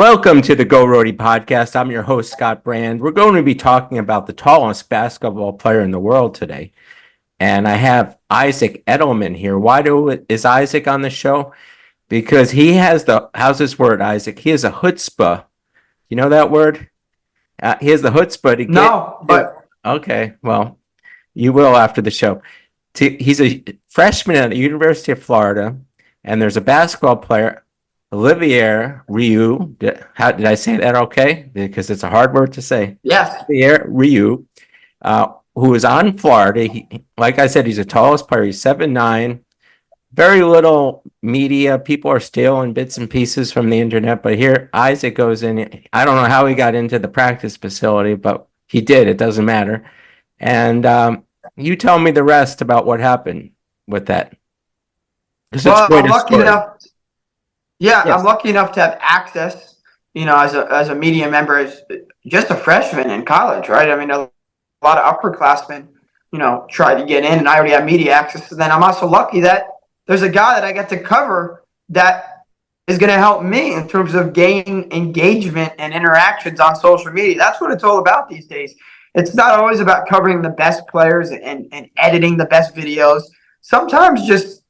Welcome to the Go Roadie podcast. I'm your host, Scott Brand. We're going to be talking about the tallest basketball player in the world today. And I have Isaac Edelman here. Is Isaac on the show? Because he has how's this word, Isaac? He has a chutzpah. You know that word? He has the chutzpah to get. No, but Okay, well, you will after the show. He's a freshman at the University of Florida, and there's a basketball player, Olivier Rioux. How did I say that okay? Because it's a hard word to say. yes. Olivier Rioux, who is on Florida. Like I said, he's the tallest player. He's 7'9". Very little media. People are stealing bits and pieces from the internet. But here, Isaac goes in. I don't know how he got into the practice facility, but he did. It doesn't matter. And you tell me the rest about what happened with that. Well, I'm lucky enough. Yes. I'm lucky enough to have access, as a media member, as just a freshman in college, right? I mean, a lot of upperclassmen, try to get in, and I already have media access. And then I'm also lucky that there's a guy that I get to cover that is going to help me in terms of gaining engagement and interactions on social media. That's what it's all about these days. It's not always about covering the best players and editing the best videos. Sometimes just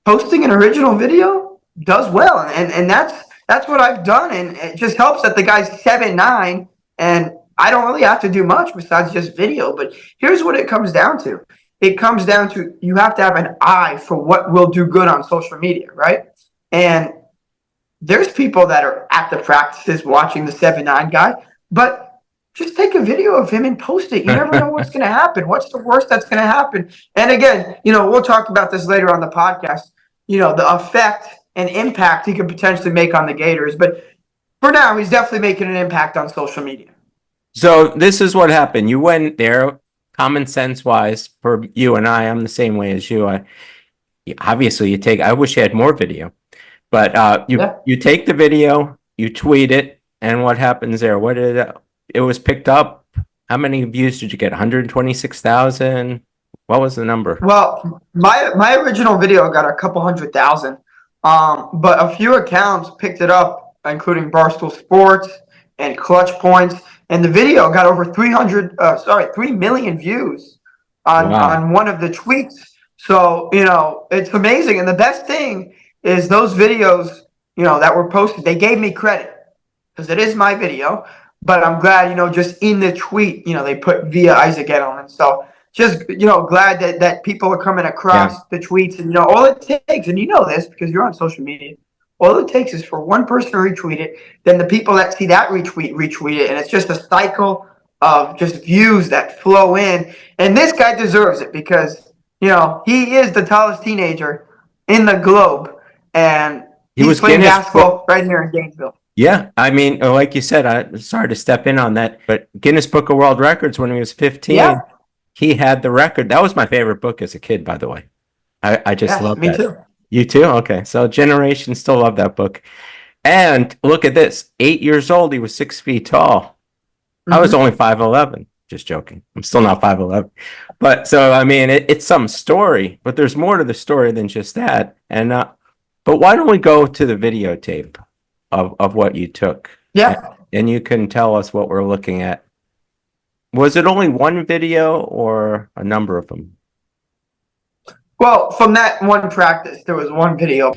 posting an original video does well, and that's what I've done, and it just helps that the guy's 7'9", and I don't really have to do much besides just video. But here's what it comes down to. It comes down to you have to have an eye for what will do good on social media, right? And there's people that are at the practices watching the 7'9" guy, but just take a video of him and post it. You never know what's going to happen. What's the worst that's going to happen? And again, we'll talk about this later on the podcast, the effect and impact he could potentially make on the Gators. But for now, he's definitely making an impact on social media. So this is what happened. You went there, common sense wise, for you and I'm the same way as you. Obviously, I wish you had more video. But you take the video, you tweet it, and what happens there? It was picked up. How many views did you get? 126,000? What was the number? Well, my original video got a couple 100,000, but a few accounts picked it up, including Barstool Sports and Clutch Points, and the video got over 3 million views on one of the tweets. So it's amazing, and the best thing is those videos that were posted. They gave me credit because it is my video. But I'm glad, just in the tweet, they put via Isaac Edelman. So just, glad that people are coming across the tweets. And, all it takes, and you know this because you're on social media, all it takes is for one person to retweet it. Then the people that see that retweet it. And it's just a cycle of just views that flow in. And this guy deserves it because, he is the tallest teenager in the globe. And he's playing basketball right here in Gainesville. Yeah, I mean, like you said, I'm sorry to step in on that, but Guinness Book of World Records, when he was 15, he had the record. That was my favorite book as a kid, by the way. I just love that. Me too. You too? Okay, so generations still love that book. And look at this, 8 years old, he was 6 feet tall. Mm-hmm. I was only 5'11". Just joking. I'm still not 5'11". But so, I mean, it's some story, but there's more to the story than just that. And but why don't we go to the videotape of what you took? Yeah. And you can tell us what we're looking at. Was it only one video or a number of them? Well, from that one practice, there was one video.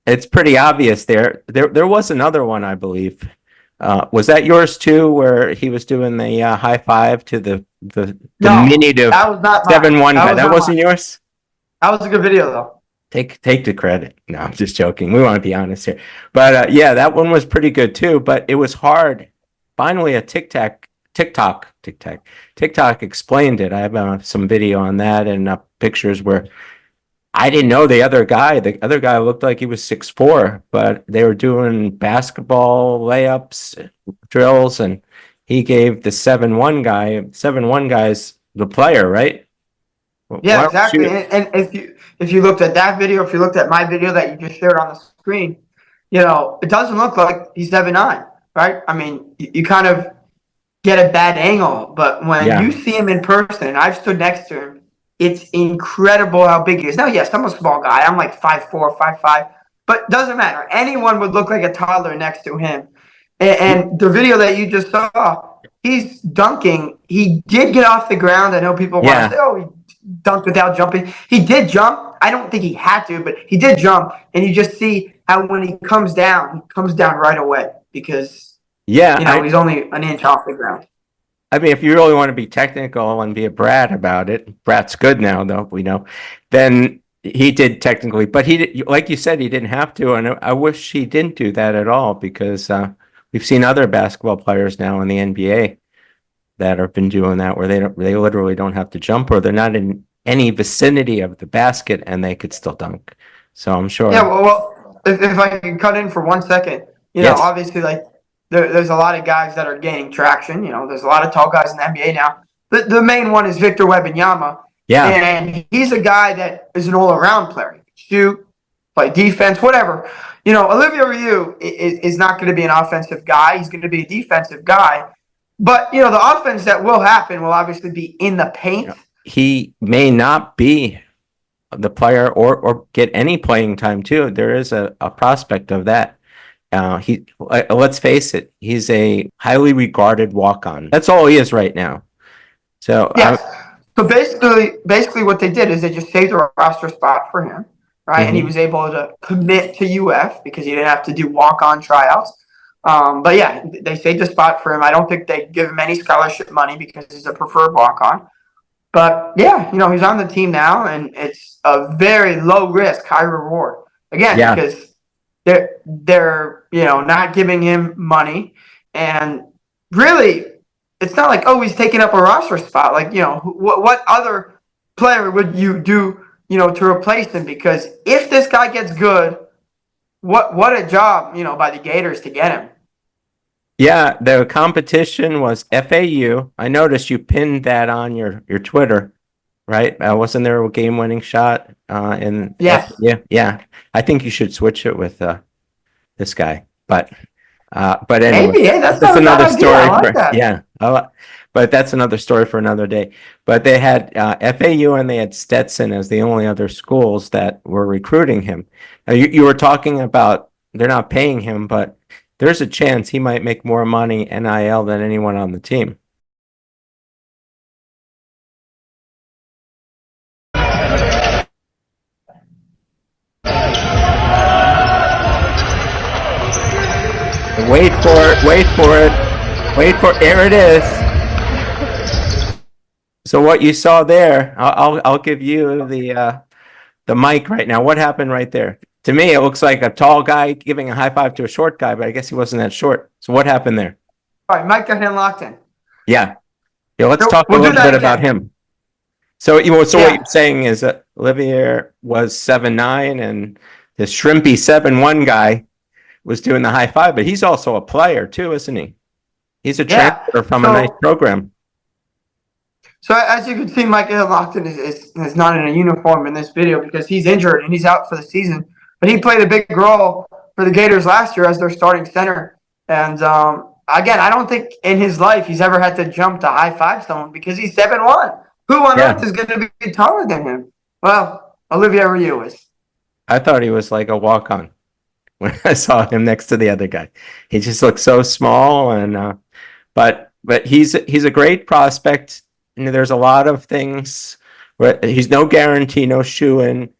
It's pretty obvious there. There was another one, I believe. Was that yours too, where he was doing the high five to the diminutive 7'1" guy? That wasn't yours? That was a good video, though. Take the credit. No, I'm just joking. We want to be honest here. But yeah, that one was pretty good too, but it was hard. Finally, a TikTok explained it. I have some video on that and pictures where I didn't know the other guy. The other guy looked like he was 6'4", but they were doing basketball layups, drills, and he gave the 7'1" guy. 7'1" guy's the player, right? Yeah, exactly. And if you looked at that video, if you looked at my video that you just shared on the screen, it doesn't look like he's 7'9". right? I mean, you kind of get a bad angle, but when Yeah. you see him in person, and I've stood next to him, it's incredible how big he is. Now, yes, I'm a small guy. I'm like 5'4", 5'5", but doesn't matter. Anyone would look like a toddler next to him. And the video that you just saw, he's dunking. He did get off the ground. I know people want to say, Yeah. "Oh, he dunked without jumping." He did jump. I don't think he had to, but he did jump. And you just see how when he comes down right away because Yeah. he's only an inch off the ground. I mean, if you really want to be technical and be a brat about it, brat's good now, though, we know, then he did technically, but he did, like you said, he didn't have to. And I wish he didn't do that at all because we've seen other basketball players now in the NBA that have been doing that where they literally don't have to jump or they're not in any vicinity of the basket and they could still dunk. So I'm Yeah, sure. well, if I can cut in for 1 second, Yes. obviously, like there's a lot of guys that are gaining traction. There's a lot of tall guys in the NBA now. The main one is Victor Wembanyama, Yeah. and he's a guy that is an all-around player. He can shoot, play defense, whatever. Olivier Rioux is not going to be an offensive guy. He's going to be a defensive guy. But the offense that will happen will obviously be in the paint. He may not be the player or get any playing time too. There is a prospect of that. Let's face it, he's a highly regarded walk-on. That's all he is right now. So Yes. So basically, what they did is they just saved a roster spot for him, right? And he was able to commit to UF because he didn't have to do walk-on tryouts. But yeah, they saved a spot for him. I don't think they give him any scholarship money because he's a preferred walk-on. But yeah, he's on the team now, and it's a very low risk, high reward. Again, yeah, because they're not giving him money, and really, it's not like he's taking up a roster spot. Like what other player would you do to replace him? Because if this guy gets good, what a job by the Gators to get him. yeah. The competition was FAU. I noticed you pinned that on your Twitter, right? Wasn't there a game-winning shot in Yes. FAU? Yeah. I think you should switch it with this guy. But anyway, Maybe. Hey, that's that's not a bad another idea. story I like for that. yeah. But that's another story for another day. But they had FAU and they had Stetson as the only other schools that were recruiting him. Now, you were talking about they're not paying him, but there's a chance he might make more money NIL than anyone on the team. Wait for it. Wait for it. Wait for it. There it is. So what you saw there, I'll give you the mic right now. What happened right there? To me, it looks like a tall guy giving a high five to a short guy, but I guess he wasn't that short. So what happened there? All right, Micah Handglotten. Yeah. Yeah, let's So talk a we'll do little bit that about again. him. So what Yeah. you're saying is that Olivier was 7'9", and this shrimpy 7'1" guy was doing the high five, but he's also a player too, isn't he? He's a Yeah. transfer from a nice So program. So as you can see, Micah Handglotten is not in a uniform in this video because he's injured and he's out for the season. But he played a big role for the Gators last year as their starting center. And again, I don't think in his life he's ever had to jump to high five someone because he's 7'1". Who on Yeah. earth is going to be taller than him? Well, Olivier Rioux is. I thought he was like a walk-on when I saw him next to the other guy. He just looked so small and but he's a great prospect. And there's a lot of things where he's no guarantee, no shoe-in.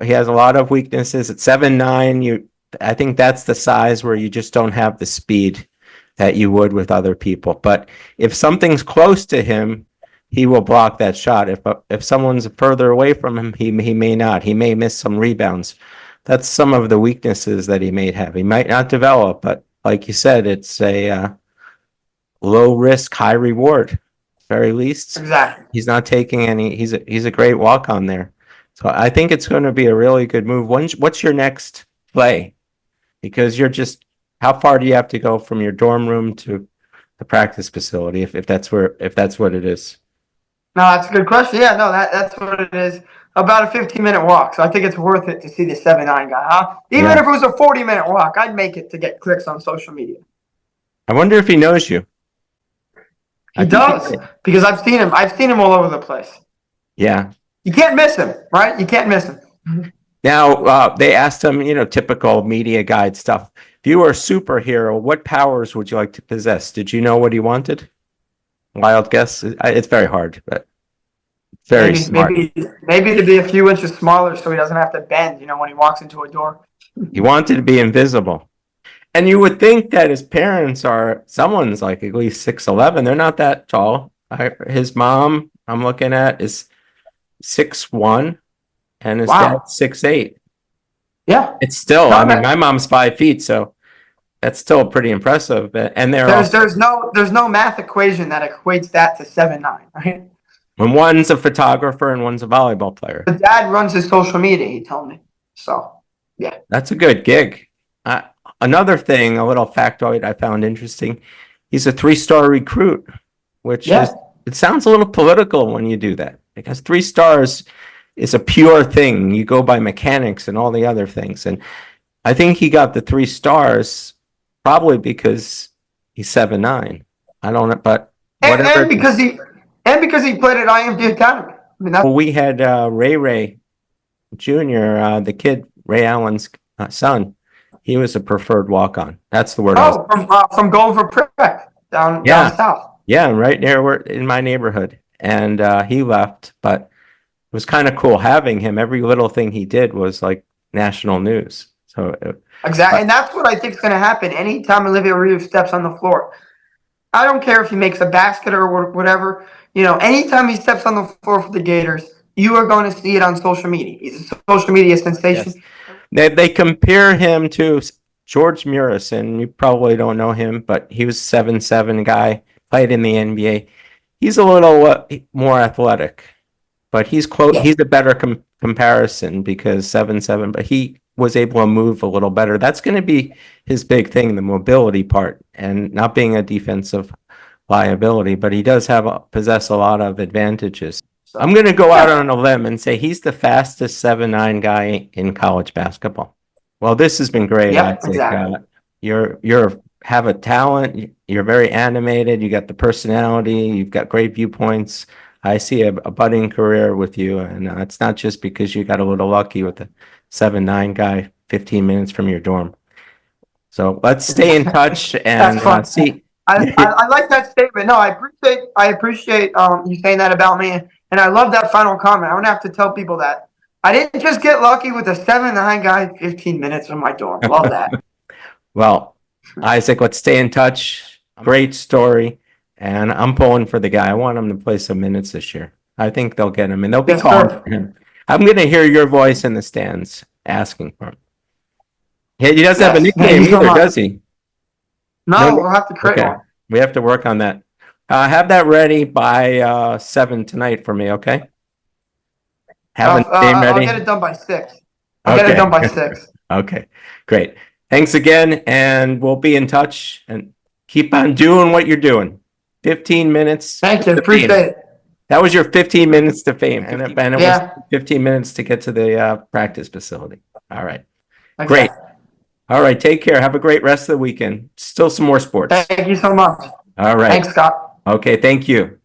He has a lot of weaknesses. At 7'9", I think that's the size where you just don't have the speed that you would with other people. But if something's close to him, he will block that shot. If someone's further away from him, he may not. He may miss some rebounds. That's some of the weaknesses that he may have. He might not develop, but like you said, it's a low risk, high reward. Very least, Exactly. he's not taking any. He's a great walk on there. So I think it's going to be a really good move. What's your next play? Because you're just how far do you have to go from your dorm room to the practice facility if that's what it is? No, that's a good question. Yeah, no, that's what it is. About a 15-minute walk. So I think it's worth it to see the 7'9" guy, huh? Even Yeah. if it was a 40-minute walk, I'd make it to get clicks on social media. I wonder if he knows you. He does, because I've seen him. I've seen him all over the place. Yeah. You can't miss him, right? You can't miss him. Now, they asked him, typical media guide stuff. If you were a superhero, what powers would you like to possess? Did you know what he wanted? Wild guess. It's very hard, but very smart. Maybe to be a few inches smaller so he doesn't have to bend, when he walks into a door. He wanted to be invisible. And you would think that his parents someone's like at least 6'11". They're not that tall. His mom, I'm looking at, is 6'1", and his dad's 6'8". Yeah. It's still, my mom's 5 feet, so that's still pretty impressive. And there's no math equation that equates that to 7'9", right? When one's a photographer and one's a volleyball player. The dad runs his social media, he told me. So, yeah. That's a good gig. Another thing, a little factoid I found interesting, he's a 3-star recruit, which it sounds a little political when you do that, because 3 stars is a pure thing. You go by mechanics and all the other things. And I think he got the 3 stars probably because he's 7'9". I don't know, but whatever. And because he played at IMG Academy. We had Ray Jr., the kid, Ray Allen's son. He was a preferred walk-on. That's the word. From Gulliver Prep down south. Yeah, right near in my neighborhood. And he left, but it was kind of cool having him. Every little thing he did was like national news. So exactly, and that's what I think is going to happen anytime Olivier Rioux steps on the floor. I don't care if he makes a basket or whatever. Anytime he steps on the floor for the Gators, you are going to see it on social media. He's a social media sensation. Yes. They compare him to George Murison. You probably don't know him, but he was 7'7" guy, played in the NBA. He's a little more athletic, but he's close. Yeah. He's a better comparison because 7'7", but he was able to move a little better. That's going to be his big thing, the mobility part, and not being a defensive liability, but he does possess a lot of advantages. So, I'm going to go out on a limb and say he's the fastest 7'9" guy in college basketball. Well, this has been great. Yeah, exactly. You're have a talent. You're very animated. You got the personality. You've got great viewpoints. I see a budding career with you, and it's not just because you got a little lucky with the 7'9" guy 15 minutes from your dorm. So let's stay in touch and see. I like that statement. No, I appreciate you saying that about me, and I love that final comment. I'm gonna have to tell people that I didn't just get lucky with a 7'9" guy 15 minutes from my dorm. Love that. Well, Isaac, let's stay in touch. Great story, and I'm pulling for the guy. I want him to play some minutes this year. I think they'll get him, and they'll be calling for him. I'm gonna hear your voice in the stands asking for him. He doesn't have a nickname either, does he? No, we'll have to create one. We have to work on that. Have that ready by 7 tonight for me, okay? Have a name ready. I'll get it done by 6. Get it done by 6. Okay, great. Thanks again, and we'll be in touch. And keep on doing what you're doing. 15 minutes. Thank you. Appreciate it. That was your 15 minutes to fame, and it was 15 minutes to get to the practice facility. All right. Okay. Great. All right, take care. Have a great rest of the weekend. Still some more sports. Thank you so much. All right. Thanks, Scott. Okay, thank you.